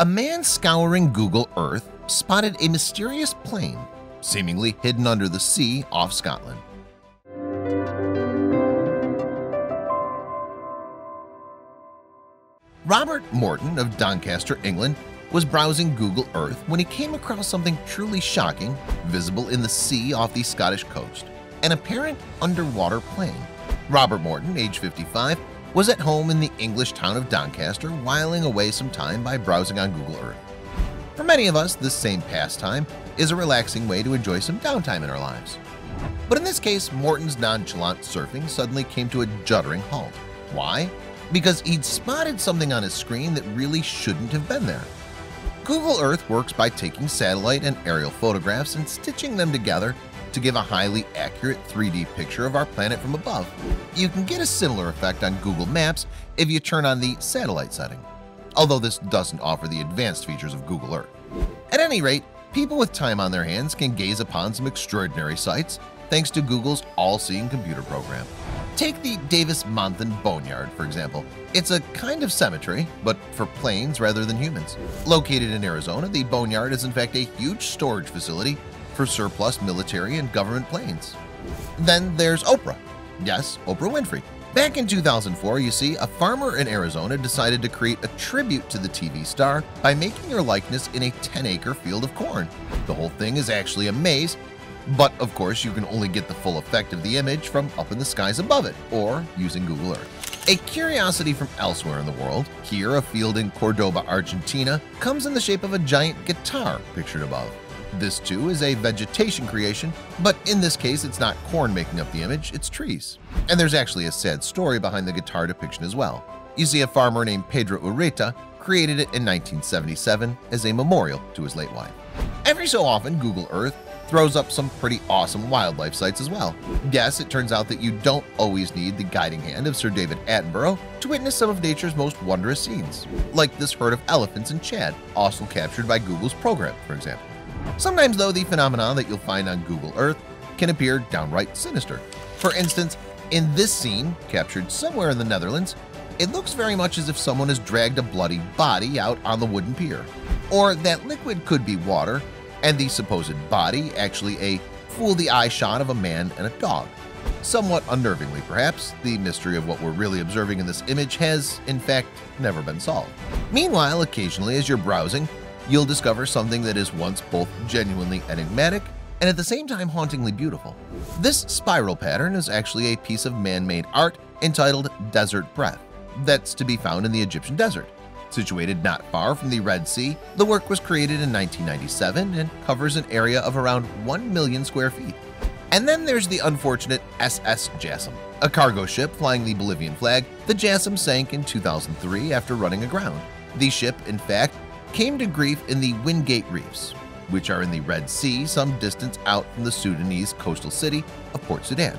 A man scouring Google Earth spotted a mysterious plane seemingly hidden under the sea off Scotland. Robert Morton of Doncaster, England, was browsing Google Earth when he came across something truly shocking visible in the sea off the Scottish coast, an apparent underwater plane. Robert Morton, age 55, was at home in the English town of Doncaster whiling away some time by browsing on Google Earth. For many of us, this same pastime is a relaxing way to enjoy some downtime in our lives. But in this case, Morton's nonchalant surfing suddenly came to a juddering halt. Why? Because he'd spotted something on his screen that really shouldn't have been there. Google Earth works by taking satellite and aerial photographs and stitching them together to give a highly accurate 3D picture of our planet from above. You can get a similar effect on Google Maps if you turn on the satellite setting, although this doesn't offer the advanced features of Google Earth. At any rate, people with time on their hands can gaze upon some extraordinary sights thanks to Google's all-seeing computer program. Take the Davis-Monthan Boneyard, for example. It's a kind of cemetery, but for planes rather than humans. Located in Arizona, the Boneyard is in fact a huge storage facility for surplus military and government planes. Then there's Oprah. Yes, Oprah Winfrey. Back in 2004, you see, a farmer in Arizona decided to create a tribute to the TV star by making her likeness in a 10-acre field of corn. The whole thing is actually a maze, but of course you can only get the full effect of the image from up in the skies above it or using Google Earth. A curiosity from elsewhere in the world, here a field in Cordoba, Argentina, comes in the shape of a giant guitar pictured above. This too is a vegetation creation, but in this case it's not corn making up the image, it's trees. And there's actually a sad story behind the guitar depiction as well. You see, a farmer named Pedro Ureta created it in 1977 as a memorial to his late wife. Every so often, Google Earth throws up some pretty awesome wildlife sites as well. Yes, it turns out that you don't always need the guiding hand of Sir David Attenborough to witness some of nature's most wondrous scenes, like this herd of elephants in Chad, also captured by Google's program, for example. Sometimes, though, the phenomena that you'll find on Google Earth can appear downright sinister. For instance, in this scene, captured somewhere in the Netherlands, it looks very much as if someone has dragged a bloody body out on the wooden pier. Or that liquid could be water, and the supposed body actually a fool-the-eye shot of a man and a dog. Somewhat unnervingly, perhaps, the mystery of what we're really observing in this image has, in fact, never been solved. Meanwhile, occasionally as you're browsing, you'll discover something that is once both genuinely enigmatic and at the same time hauntingly beautiful. This spiral pattern is actually a piece of man-made art entitled Desert Breath that's to be found in the Egyptian desert. Situated not far from the Red Sea, the work was created in 1997 and covers an area of around 1 million square feet. And then there's the unfortunate SS Jassim, a cargo ship flying the Bolivian flag. The Jassim sank in 2003 after running aground. The ship, in fact, came to grief in the Wingate Reefs, which are in the Red Sea some distance out from the Sudanese coastal city of Port Sudan.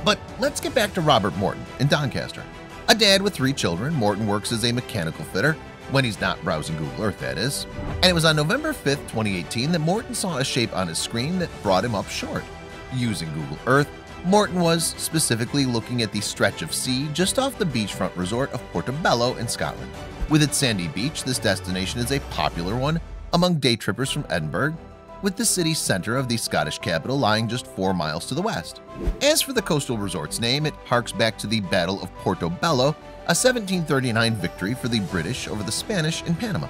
But let's get back to Robert Morton in Doncaster. A dad with 3 children, Morton works as a mechanical fitter, when he's not browsing Google Earth, that is. And it was on November 5th, 2018 that Morton saw a shape on his screen that brought him up short. Using Google Earth, Morton was specifically looking at the stretch of sea just off the beachfront resort of Portobello in Scotland. With its sandy beach, this destination is a popular one among day trippers from Edinburgh, with the city center of the Scottish capital lying just 4 miles to the west. As for the coastal resort's name, it harks back to the Battle of Portobello, a 1739 victory for the British over the Spanish in Panama.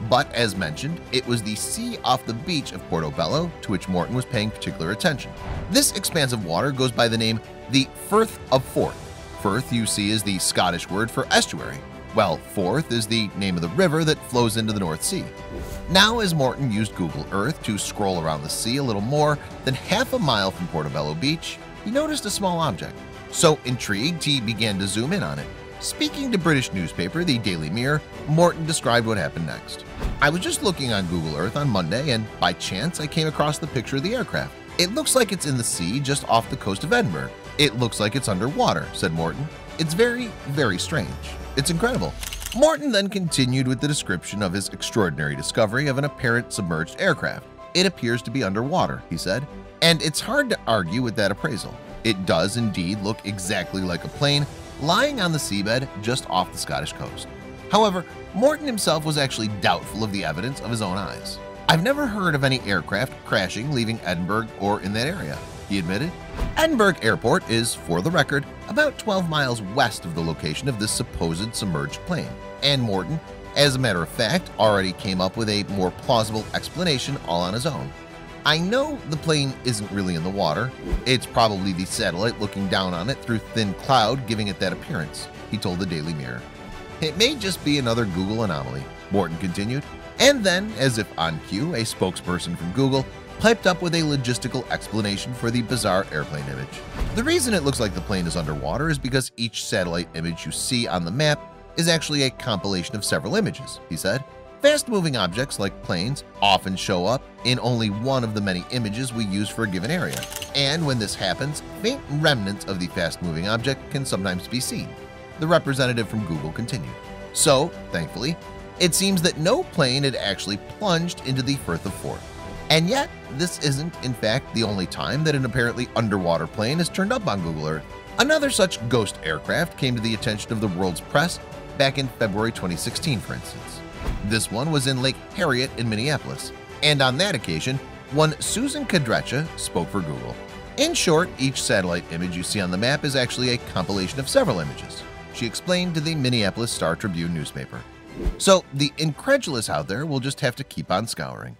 But as mentioned, it was the sea off the beach of Portobello to which Morton was paying particular attention. This expanse of water goes by the name the Firth of Forth. Firth, you see, is the Scottish word for estuary, while Forth is the name of the river that flows into the North Sea. Now, as Morton used Google Earth to scroll around the sea a little more than half a mile from Portobello Beach, he noticed a small object. So intrigued, he began to zoom in on it. Speaking to British newspaper the Daily Mirror, Morton described what happened next. "I was just looking on Google Earth on Monday and by chance I came across the picture of the aircraft. It looks like it's in the sea just off the coast of Edinburgh. It looks like it's underwater," said Morton. "It's very, very strange. It's incredible." Morton then continued with the description of his extraordinary discovery of an apparent submerged aircraft. "It appears to be underwater," he said, "and it's hard to argue with that appraisal. It does indeed look exactly like a plane lying on the seabed just off the Scottish coast." However, Morton himself was actually doubtful of the evidence of his own eyes. "I've never heard of any aircraft crashing leaving Edinburgh or in that area," he admitted. Edinburgh Airport is, for the record, about 12 miles west of the location of this supposed submerged plane, and Morton, as a matter of fact, already came up with a more plausible explanation all on his own. "I know the plane isn't really in the water. It's probably the satellite looking down on it through thin cloud giving it that appearance," he told the Daily Mirror. "It may just be another Google anomaly," Morton continued. And then, as if on cue, a spokesperson from Google piped up with a logistical explanation for the bizarre airplane image. "The reason it looks like the plane is underwater is because each satellite image you see on the map is actually a compilation of several images," he said. "Fast-moving objects like planes often show up in only one of the many images we use for a given area, and when this happens, faint remnants of the fast-moving object can sometimes be seen," the representative from Google continued. So, thankfully, it seems that no plane had actually plunged into the Firth of Forth. And yet, this isn't, in fact, the only time that an apparently underwater plane has turned up on Google Earth. Another such ghost aircraft came to the attention of the world's press back in February 2016, for instance. This one was in Lake Harriet in Minneapolis, and on that occasion, one Susan Kadrecha spoke for Google. "In short, each satellite image you see on the map is actually a compilation of several images," she explained to the Minneapolis Star-Tribune newspaper. So the incredulous out there will just have to keep on scouring.